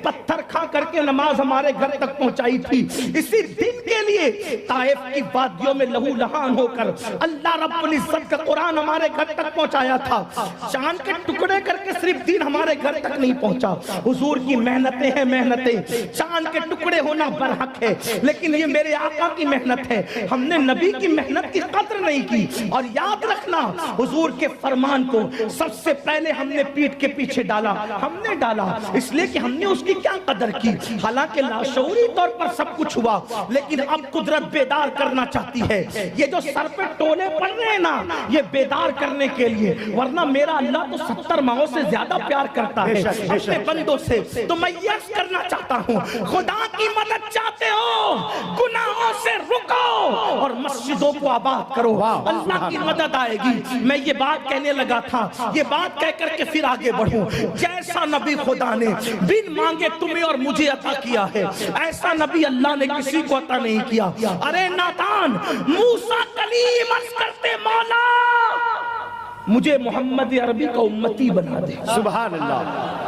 پتھر کھا کر کے نماز ہمارے گھر تک پہنچائی تھی. اسی دن کے لیے طائف کی وادیوں میں لہو لہان ہو کر اللہ رب العزت کا قرآن ہمارے گھر تک پہنچایا تھا. چاند کے ٹکڑے کر کے صرف دین ہمارے گھر تک نہیں پہنچا. حضور کی محنتیں ہیں محنتیں. چاند کے ٹکڑے ہونا برحق ہے لیکن یہ میرے آقا کی محنت ہے. ہم نے نبی کی محنت کی قدر نہیں کی. اور یاد رکھنا حضور کے فرمان کو سب سے پہلے ہم نے پیٹ کے پیچھے ڈالا. ہم نے ڈالا اس لیے کہ ہم نے اس کی کیا قدر کی. حالانکہ لاشعوری طور پر سب کچھ ہوا لیکن اب قدرت بیدار کرنا چاہتی ہے. یہ جو سر پہ ٹولے پڑ رہے ہیں نا یہ بیدار کرنے کے لیے. ورنہ میرا اللہ تو 70 ماہوں سے زیادہ پیار کرتا ہے اپنے بندوں سے. تو میں یہ عرض کرنا چاہتا ہوں خدا کی مدد چاہتے ہو گناہوں سے رکو اور مسجدوں کو آباد کرو. اللہ کی مدد آئے گی. میں یہ بات کہنے لگا تھا یہ بات کہہ کر کے پھر آگے بڑھوں. جیسا نبی خدا نے بن مانگے تمہیں اور مجھے عطا کیا ہے ایسا نبی اللہ نے کسی کو عطا نہیں کیا. ارے ناتان موسیٰ کلیم عرض کرتے مولا مجھے محمد عربی کا امتی بنا دے. سبحان اللہ.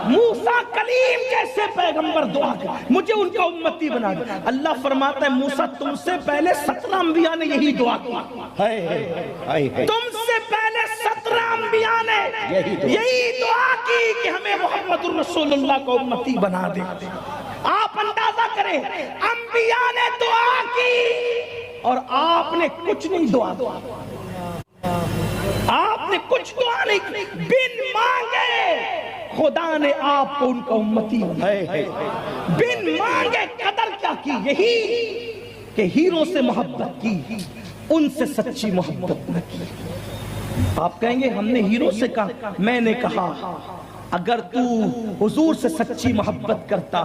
موسیٰ کلیم جیسے پیغمبر دعا کر مجھے ان کا امتی بنا دے. اللہ فرماتا ہے موسیٰ تم سے پہلے 17 انبیاء نے یہی دعا کی. تم سے پہلے 17 انبیاء نے یہی دعا کی کہ ہمیں محمد الرسول اللہ کا امتی بنا دے. آپ اندازہ کریں انبیاء نے دعا کی اور آپ نے کچھ نہیں دعا. آپ نے کچھ دعا نہیں بن مانگے خدا نے آپ کو ان کا امتی بنایا. بن مانگے قدر کیا کی یہی کہ ہیروں سے محبت کی ان سے سچی محبت نہ کی. آپ کہیں گے ہم نے ہیروں سے کہا. میں نے کہا اگر تو حضور سے سچی محبت کرتا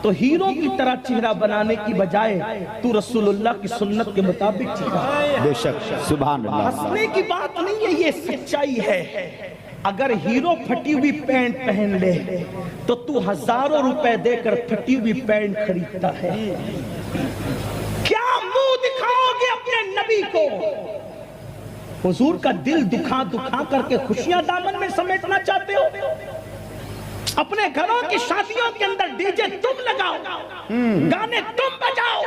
تو ہیروں کی طرح چہرہ بنانے کی بجائے تو رسول اللہ کی سنت کے مطابق چہرہ. بے شک سبحان اللہ. ہنسنے کی بات نہیں ہے یہ سچائی ہے. اگر ہیرو پھٹی ہوئی پینٹ پہن لے تو تو ہزاروں روپے دے کر پھٹی ہوئی پینٹ خریدتا ہے. کیا منہ دکھاؤ گے اپنے نبی کو. حضور کا دل دکھا دکھا کر کے خوشیاں دامن میں سمیٹنا چاہتے ہو. اپنے گھروں کی شادیوں کے اندر ڈی جے تم لگاؤ گانے تم بجاؤ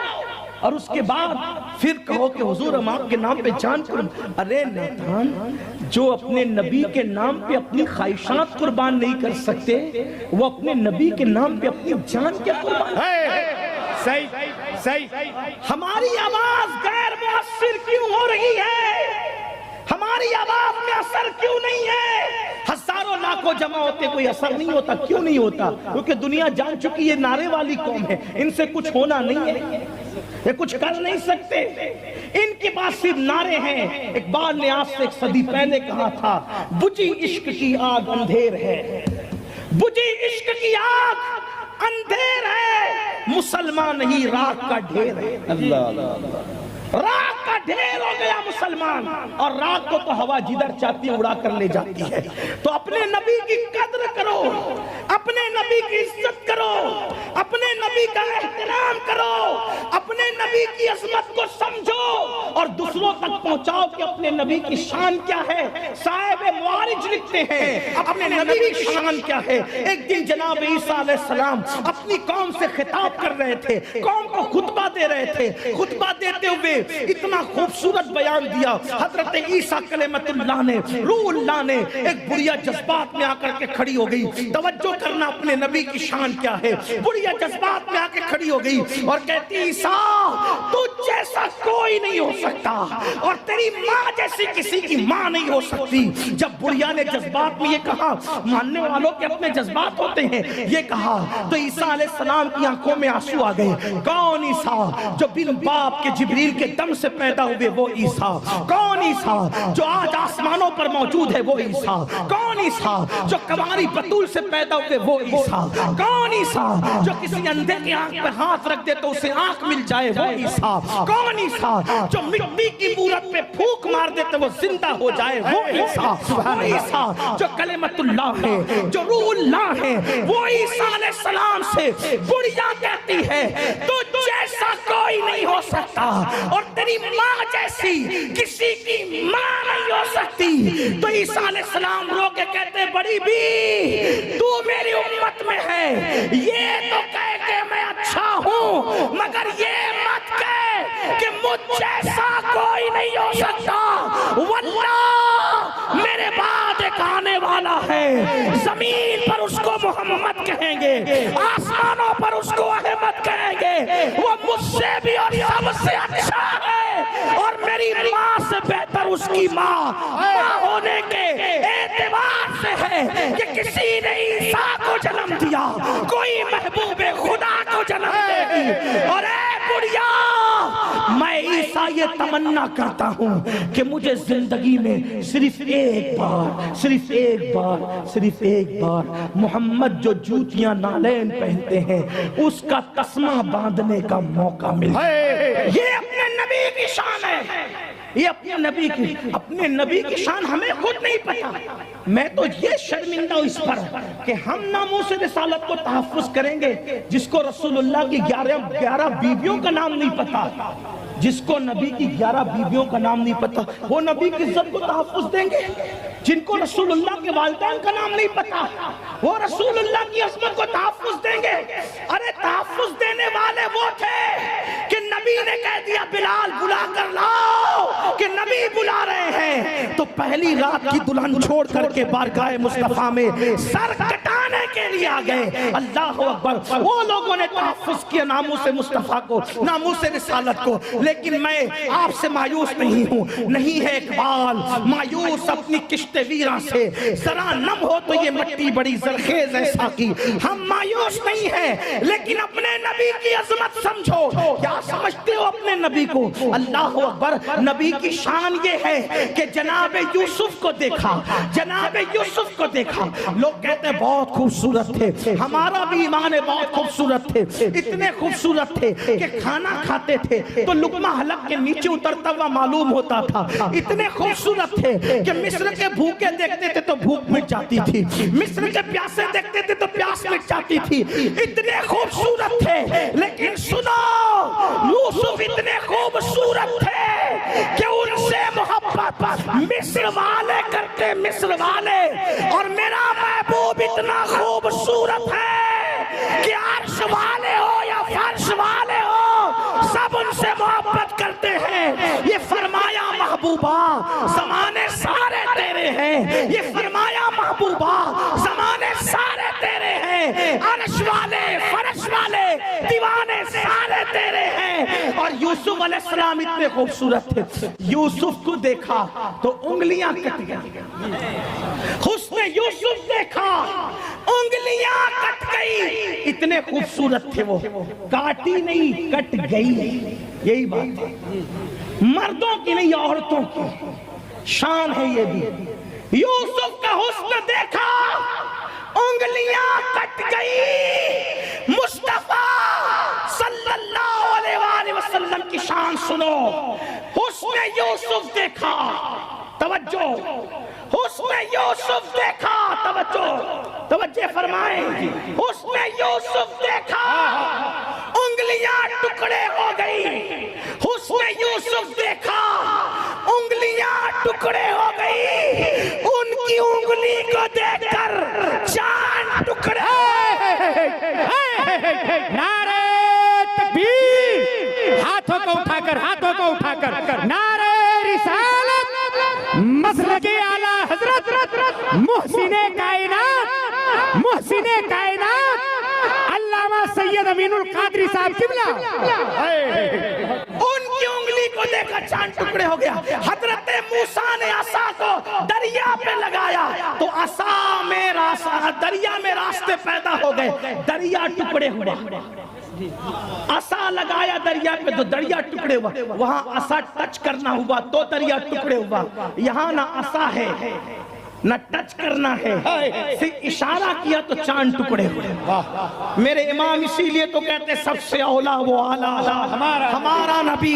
اور اس کے بعد پھر کہو کہ حضور ہم آپ کے نام پہ جان قربان. ارے ناتان جو اپنے نبی کے نام پہ اپنی خواہشات قربان نہیں کر سکتے وہ اپنے نبی کے نام پہ اپنی جان کیا قربان. صحیح. ہماری آواز غیر مؤثر کیوں ہو رہی ہے. ہماری آواز میں اثر کیوں نہیں ہے. ہزاروں لاکھوں جمع ہوتے کوئی اثر نہیں ہوتا. کیوں نہیں ہوتا؟ کیونکہ دنیا جان چکی یہ نعرے والی قوم ہے. ان سے کچھ ہونا نہیں ہے. یہ کچھ کر نہیں سکتے. ان کے پاس صرف نعرے ہیں. اقبال نے آج سے 1 صدی پہلے کہا تھا بجھی عشق کی آگ اندھیر ہے. بجھی عشق کی آگ اندھیر ہے مسلمان نہیں راک کا ڈھیر ہے. اللہ راک کا ڈھیر ہو گیا مسلمان اور راک کو تو ہوا جدھر چاہتی اڑا کر لے جاتی ہے. تو اپنے نبی کی قدر کرو اپنے نبی کی عزت کرو اپنے نبی کا احترام کرو اپنے نبی کی عظمت کو سمجھو اور دوسروں تک پہنچاؤ کہ اپنے نبی کی شان کیا ہے. صاحب معارج لکھتے ہیں اپنے نبی کی شان کیا ہے. ایک دن جناب عیسیٰ علیہ السلام اپنی قوم سے خطاب کر رہے تھے. قوم کو خطبہ دے رہے تھے. خطبہ دیتے ہوئے اتنا خوبصورت بیان دیا. حضرت عیسیٰ کلمت اللہ نے روح اللہ نے ایک بڑیا جذبات میں آ کر کے کھڑی ہو گئی. توجہ کرنا اپنے نبی کی شان کیا ہے. بڑیا جذبات میں آ کے کھڑی ہو گئی اور کہتی عیسیٰ تو جیسا کوئی نہیں ہو سکتا اور تیری ماں جیسی کسی کی ماں نہیں ہو سکتی. جب بڑیا نے جذبات میں یہ کہا ماننے والوں کے اپنے جذبات ہوتے ہیں یہ کہا تو عیسیٰ علیہ السلام کی آنکھوں میں آنسو آ گئے. کون عیسیٰ جو بن باپ کے جبریل کے دم سے پیدا ہوئے وہ عیسیٰ. کون عیسیٰ جو آج آسمانوں پر موجود ہے وہ عیسیٰ. کون عیسیٰ جو کنواری بطول سے پیدا ہوئے وہ عیسیٰ. کون عیسیٰ جو کسی اندھے کی آنکھ پر ہاتھ رکھ دے تو اسے آنکھ مل جائے وہ عیسیٰ. کون عیسیٰ جو مٹی کی مورت پہ پھونک مار دے تو وہ زندہ ہو جائے وہ عیسیٰ. وہ عیسیٰ جو کلمت اللہ ہے جو روح اللہ ہے وہ عیسیٰ علیہ السلام سے بڑیا کہتی ہے تو جیسا کوئی نہیں ہو سکتا سکتا اور تیری ماں جیسی کسی کی ماں نہیں ہو سکتی. تو عیسیٰ علیہ السلام رو کے کہتے بڑی بھی تو میری امت میں ہے, یہ تو کہہ کہ میں اچھا ہوں مگر یہ مت کہہ کہ مجھ جیسا کوئی نہیں ہو سکتا. واللہ میرے بعد ایک آنے والا ہے, زمین پر اس کو محمد کہیں گے, آسمانوں پر اس کو احمد کہیں گے, وہ مجھ سے بھی اور سب سے اچھا ہے اور میری ماں سے بہتر اس کی ماں ہونے کے اعتبار سے ہے کہ کسی نے عیسیٰ کو جنم دیا, کوئی محبوب خدا کو جنم دے گی. اور اے بڑھیا میں عیسیٰ یہ تمنا کرتا ہوں کہ مجھے زندگی میں صرف ایک بار محمد جو جوتیاں نالین پہنتے ہیں اس کا تسمہ باندھنے کا موقع ملے. یہ اپنے نبی کی شان ہے, یہ اپنے نبی کی شان ہمیں خود نہیں پتا. میں تو یہ شرمندہ ہوں اس پر کہ ہم ناموس رسالت کو تحفظ کریں گے جس کو رسول اللہ کی 11 بیویوں کا نام نہیں پتا, جس کو نبی کی 11 بیویوں کا نام نہیں پتا وہ نبی کی عزت کو تحفظ دیں گے. جن کو رسول اللہ کے والدین کا نام نہیں پتا وہ رسول اللہ کی عظمت کو تحفظ دیں گے. ارے تحفظ دینے والے وہ تھے کہ نبی نے کہہ دیا بلال بلا کر لاؤ کہ نبی بلا رہے ہیں, تو پہلی رات کی دلہن چھوڑ کر کے بارگاہ مصطفیٰ میں سر کٹانے کے لیے آ گئے. اللہ اکبر. وہ لوگوں نے تحفظ کیا ناموس مصطفیٰ کو, ناموس رسالت کو. لیکن میں آپ سے مایوس نہیں ہوں, نہیں ہے اقبال مایوس اپنی کشت ویراں سے, ذرا نم ہو تو یہ مٹی بڑی زرخیز ہے ساقی. ہم مایوس نہیں ہیں لیکن اپنے نبی کی عظمت سمجھو. کیا سمجھتے ہو اپنے نبی کو؟ اللہ اکبر. نبی کی شان یہ ہے کہ جناب یوسف کو دیکھا, جناب یوسف کو دیکھا. لوگ کہتے ہیں بہت خوبصورت تھے, ہمارا بھی ایمان ہے بہت خوبصورت تھے, اتنے خوبصورت تھے کہ کھانا کھاتے تھے تو لقمہ حلق کے نیچے اترتا ہوا معلوم ہوتا تھا. اتنے خوبصورت تھے کہ مصر کے بھوکے دیکھتے تھے تو بھوک مٹ جاتی تھی, مصر کے پیاسے دیکھتے تھے تو پیاس مٹ جاتی تھی. اتنے خوبصورت تھے. لیکن سنو, یوسف اتنے خوبصورت تھے کہ ان سے محبت مصر والے کرتے, مصر والے. اور میرا محبوب اتنا خوبصورت ہے کہ عرش والے ہو یا فرش والے ہو سب ان سے محبت کرتے ہیں. یہ فرمایا محبوبہ زمانے سارے تیرے ہیں, یہ فرمایا محبوبہ زمانے سارے تیرے ہیں, عرش والے فرش والے دیوانے سارے تیرے ہیں. اور یوسف علیہ السلام اتنے خوبصورت تھے, یوسف کو دیکھا تو انگلیاں کٹ گئی. حسن یوسف دیکھا انگلیاں کٹ گئی. اتنے خوبصورت تھے وہ, کاٹی نہیں کٹ گئی. یہی بات ہے, مردوں کی نہیں عورتوں کی شان ہے یہ بھی. یوسف کا حسن دیکھا انگلیاں کٹ گئی. مصطفیٰ صلی اللہ علیہ وآلہ وسلم کی شان سنو. حسن یوسف دیکھا, توجہ, حسن یوسف دیکھا, توجہ فرمائیں. حسن یوسف دیکھا انگلیاں ٹکڑے ہو گئی. حسن یوسف دیکھا انگلیاں ٹکڑے ہو گئی. ان کی انگلی کو دیکھ کر چاند ٹکڑے. نعرہ تکبیر, ہاتھوں کو اٹھا کر نعرہ رسالت, مسلک اعلیٰ حضرت محسن کائنات علامہ سید امین القادری صاحب قبلہ. ان کی انگلی کو دیکھ کر چاند ٹکڑے ہو گیا. حضرت موسیٰ نے عصا کو دریا پہ لگایا تو عصا میں دریا میں راستے پیدا ہو گئے, دریا ٹکڑے ہوئے. عصا لگایا دریا پہ تو دریا ٹکڑے ہوا. وہاں عصا ٹچ کرنا ہوا تو دریا ٹکڑے ہوا. یہاں نہ عصا ہے نہ ٹچ کرنا ہے, صرف اشارہ کیا تو چاند ٹکڑے ہوئے. میرے امام اسی لیے تو کہتے سب سے اولا وہ آلہ ہمارا نبی,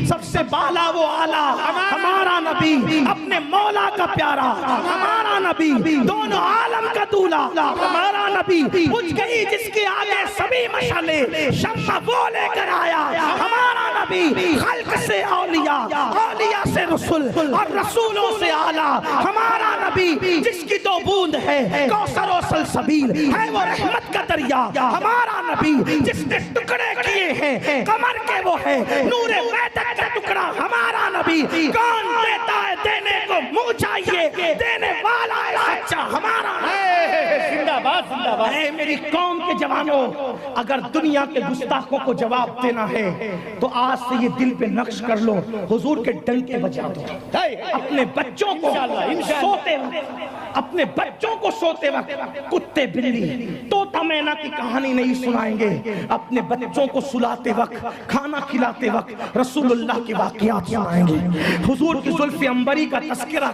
سب سے بالا وہ آلہ ہمارا نبی, اپنے مولا کا پیارا ہمارا نبی, دونوں عالم کا دولا ہمارا نبی. بجھ گئی جس کے آگے سبھی مشعلیں, شمع وہ لے کر آیا ہمارا نبی. نبی خلق سے اولیاء، اولیاء سے رسول اور رسولوں سے اعلیٰ ہمارا نبی جس کی دو بوند ہے کوثر و سلسبیل ہے وہ رحمت کا دریا، ہمارا نبی جس نے ٹکڑے کیے ہیں کمر کے وہ ہے نور ویدک کا ٹکڑا، ہمارا نبی کون دیتا ہے دینے کو منہ چاہیے دینے والا ہے سچا ہمارا زندہ باد زندہ باد۔ اے میری قوم کے جوانوں، اگر دنیا کے گستاخوں کو جواب دینا ہے تو آج سے یہ دل پہ نقش کر لو، حضور کے ڈنکے بجا دو۔ اپنے بچوں کو سوتے وقت، اپنے بچوں کو سوتے وقت کتے بلی طوطا مینا کی کہانی نہیں سنائیں گے، اپنے بچوں کو سلاتے وقت کھانا کھلاتے وقت رسول اللہ کے واقعات سنائیں گے، حضور کی زلف عنبری کا تذکرہ،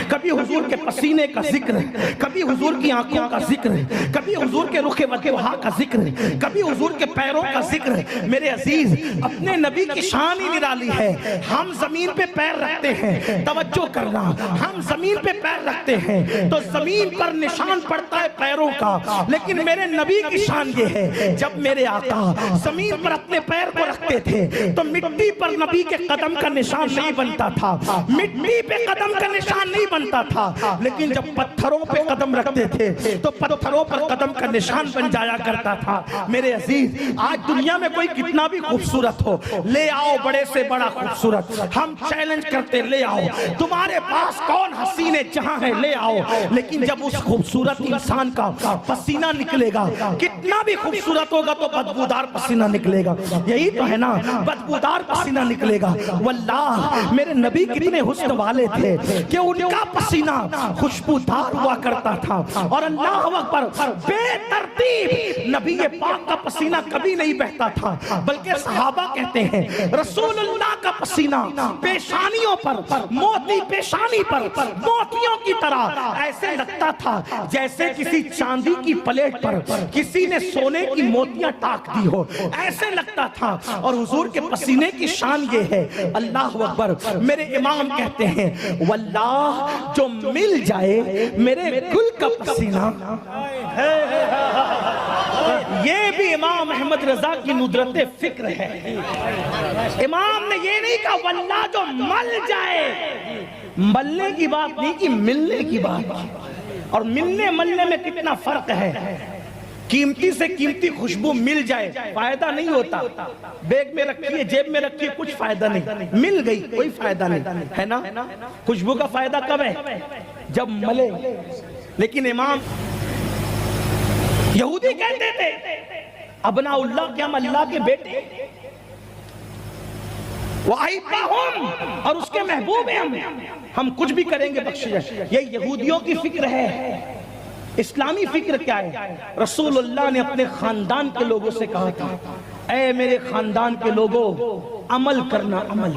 کبھی حضور کے پسینے کا ذکر، کبھی حضور کی آنکھوں کا ذکر، کبھی حضور کے رخ وجہ کا ذکر، کبھی حضور کے پیروں کا ذکر۔ میرے عزیز اپنے نبی کی شان ہی نرالی ہے، ہم زمین پہ پیر رکھتے ہیں، توجہ کرنا، ہم زمین پہ پیر رکھتے ہیں تو زمین پر نشان پڑتا ہے پیروں کا، لیکن میرے نبی کی شان یہ ہے جب میرے آقا زمین پر اپنے پیر کو رکھتے تھے تو مٹی پر نبی کے قدم کا نشان نہیں بنتا تھا، مٹی پہ قدم کا نشان نہیں بنتا تھا، لیکن جب پتھروں پہ قدم رکھتے تھے تو پتھروں پر قدم کا نشان بن جایا کرتا تھا۔ میرے عزیز آج دنیا میں کوئی کتنا بھی خوبصورت ہو، لے آؤ بڑے سے بڑا خوبصورت، ہم چیلنج کرتے لے آؤ، تمہارے پاس کون حسین جہاں ہے لے آؤ، لیکن جب اس خوبصورت انسان کا پسینہ نکلے گا کتنا بھی خوبصورت ہوگا تو بدبودار پسینہ نکلے گا، یہی تو ہے نا، بدبودار پسینہ نکلے گا۔ واللہ میرے نبی کتنے حسن والے تھے کہ ان کا پسینہ خوشبودار ہوا کرتا تھا، اور اللہ اکبر بے ترتیب نبی پاک کا پسینہ کبھی نہیں بہتا تھا، بلکہ صحابہ کہتے ہیں رسول اللہ کا پسینہ پیشانیوں پر، موتی پیشانی پر موتیوں کی طرح ایسے لگتا تھا جیسے کسی چاندی کی پلیٹ پر کسی نے سونے کی موتیاں ٹاک دی ہو، ایسے لگتا تھا۔ اور حضور کے پسینے کی شان یہ ہے، اللہ اکبر، میرے امام کہتے ہیں واللہ جو مل جائے میرے گل کا پسینہ، یہ بھی امام احمد رضا کی ندرت فکر ہے۔ امام نے یہ نہیں کہا واللہ جو مل جائے، ملنے کی بات نہیں کی، ملنے کی بات، اور ملنے ملنے میں کتنا فرق ہے۔ قیمتی سے قیمتی خوشبو مل جائے فائدہ نہیں ہوتا، بیگ میں رکھیے جیب میں رکھیے کچھ فائدہ نہیں، مل گئی کوئی فائدہ نہیں ہے نا۔ خوشبو کا فائدہ کب ہے؟ جب ملے۔ لیکن امام یہودی کہتے تھے ابناء اللہ کہ ہم اللہ کے بیٹے، وَأَحِبَّهُمْ، اور اس کے محبوب ہیں، ہم کچھ بھی کریں گے بخش جائے۔ یہ یہودیوں کی فکر ہے۔ اسلامی فکر کیا ہے؟ رسول اللہ نے اپنے خاندان کے لوگوں سے کہا تھا اے میرے خاندان کے لوگوں عمل کرنا، عمل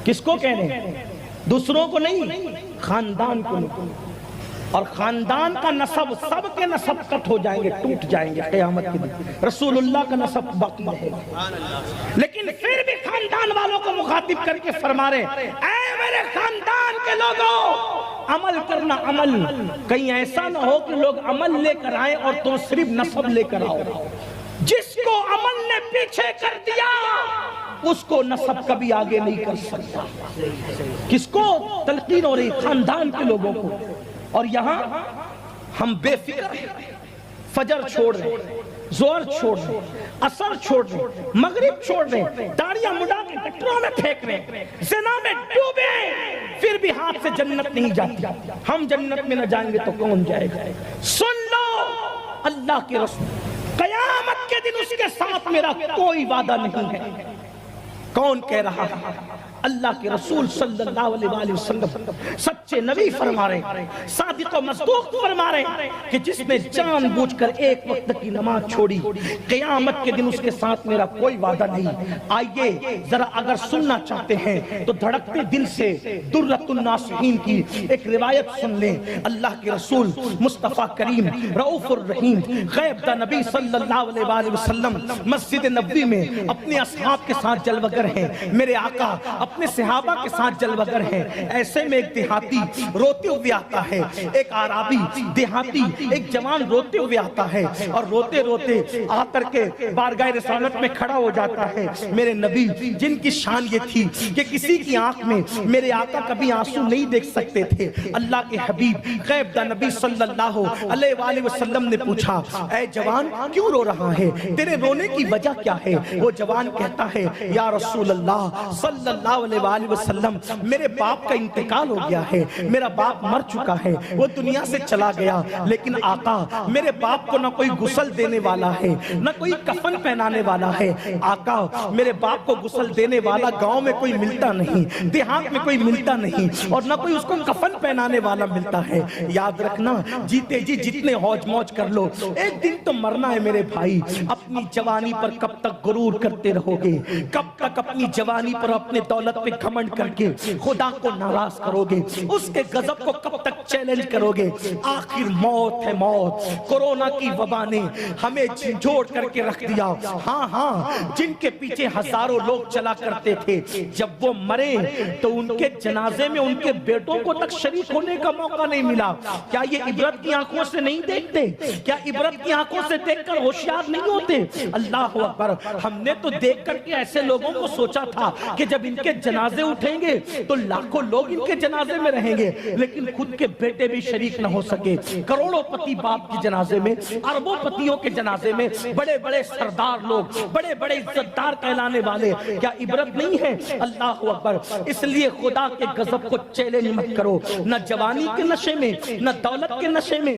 کس کو کہہ رہے ہیں؟ دوسروں کو نہیں، خاندان کو نہیں۔ اور خاندان کا نسب، سب کے نسب کٹ ہو جائیں گے، ٹوٹ جائیں گے قیامت کے دن، رسول اللہ کا نسب باقی رہے گا۔ لیکن پھر بھی خاندان والوں کو مخاطب کر کے فرما رہے اے میرے خاندان کے لوگوں عمل کرنا، عمل، کہیں ایسا نہ ہو کہ لوگ عمل لے کر آئیں اور تم صرف نسب لے کر آؤ۔ جس کو عمل نے پیچھے کر دیا اس کو نسب کبھی آگے نہیں کر سکتا۔ کس کو تلقین ہو رہی؟ خاندان کے لوگوں کو۔ اور یہاں ہم بے فکر ہیں، فجر چھوڑ رہے ہیں، زور چھوڑ رہے ہیں، عصر چھوڑ رہے ہیں، مغرب چھوڑ رہے ہیں، داڑیاں مڈا کے گٹروں میں پھینک رہے ہیں، زنا میں ڈوبے، پھر بھی ہاتھ سے جنت نہیں جاتی۔ ہم جنت میں نہ جائیں گے تو کون جائے گا؟ سن لو اللہ کے رسول، قیامت کے دن اس کے ساتھ میرا کوئی وعدہ نہیں ہے۔ کون کہہ رہا ہے؟ اللہ کے رسول صلی اللہ علیہ وسلم، سچے نبی فرما رہے، صادق و مصدوق فرما رہے کہ جس نے جان بوجھ کر ایک وقت کی نماز چھوڑی قیامت کے دن اس کے ساتھ میرا کوئی وعدہ نہیں۔ آئیے ذرا اگر سننا چاہتے ہیں تو دھڑکتے دل سے درۃ الناصحین کی ایک روایت سن لیں۔ اللہ کے رسول مصطفیٰ کریم رؤوف الرحیم غیب دا نبی صلی اللہ علیہ وسلم مسجد نبوی میں اپنے اصحاب کے ساتھ جلوہ گر ہیں۔ میرے آقا اپنے صحابہ کے ساتھ جلوگر ہے. ایسے میں ایک دیہاتی روتے ہوئے آتا ہے, ایک عربی دیہاتی ایک جوان روتے ہوئے آتا ہے اور روتے روتے آ کر کے بارگاہ رسالت میں کھڑا ہو جاتا ہے. میرے نبی جن کی شان یہ تھی کہ کسی کی آنکھ میں میرے آقا کبھی آنسو نہیں دیکھ سکتے تھے, اللہ کے حبیب غیب دا نبی صلی اللہ علیہ وآلہ وسلم نے پوچھا, اے جوان کیوں رو رہا ہے, تیرے رونے کی وجہ کیا ہے؟ وہ جوان کہتا ہے, یا رسول اللہ صلی اللہ علیہ وآلہ وسلم, میرے باپ کا انتقال ہو گیا ہے, میرا باپ مر چکا ہے, وہ دنیا سے چلا گیا, لیکن آقا میرے باپ کو نہ کوئی غسل دینے والا ہے, نہ کوئی کفن پہنانے والا ہے. آقا میرے باپ کو غسل دینے والا گاؤں میں کوئی ملتا نہیں, دیہات میں کوئی ملتا نہیں, اور نہ کوئی اس کو کفن پہنانے والا ملتا ہے. یاد رکھنا جیتے جی جتنے ہوج موج کر لو, ایک دن تو مرنا ہے میرے بھائی. اپنی جوانی پر کب تک غرور کرتے رہو گے, کب تک اپنی جوانی پر اپنے دولت پہ گھمنڈ کر کے خدا کو ناراض کرو گے, اس کے غضب کو کب تک چیلنج کرو گے؟ آخر موت ہے موت. کورونا کی وبا نے ہمیں جھنجھوڑ کر کے رکھ دیا. ہاں ہاں, جن کے پیچھے ہزاروں لوگ چلا کرتے تھے, جب وہ مرے تو ان کے جنازے میں ان کے بیٹوں کو تک شریک ہونے کا موقع نہیں ملا. کیا یہ عبرت کی آنکھوں سے نہیں دیکھتے؟ کیا عبرت کی آنکھوں سے دیکھ کر ہوشیار نہیں ہوتے؟ اللہ اکبر. ہم نے تو دیکھ کر کے ایسے لوگوں کو سوچا تھا کہ جب ان کے جنازے اٹھیں گے تو لاکھوں لوگ ان کے جنازے میں رہیں گے, لیکن خود کے بیٹے بھی شریک نہ ہو سکے. کروڑوں پتی باپ کے جنازے میں, اربوں پتیوں کے جنازے میں, بڑے بڑے سردار لوگ, بڑے بڑے عزتدار کہلانے والے, کیا عبرت نہیں ہے؟ اللہ اکبر. اس لیے خدا کے غضب کو چیلنج مت کرو, نہ جوانی کے نشے میں, نہ دولت کے نشے میں.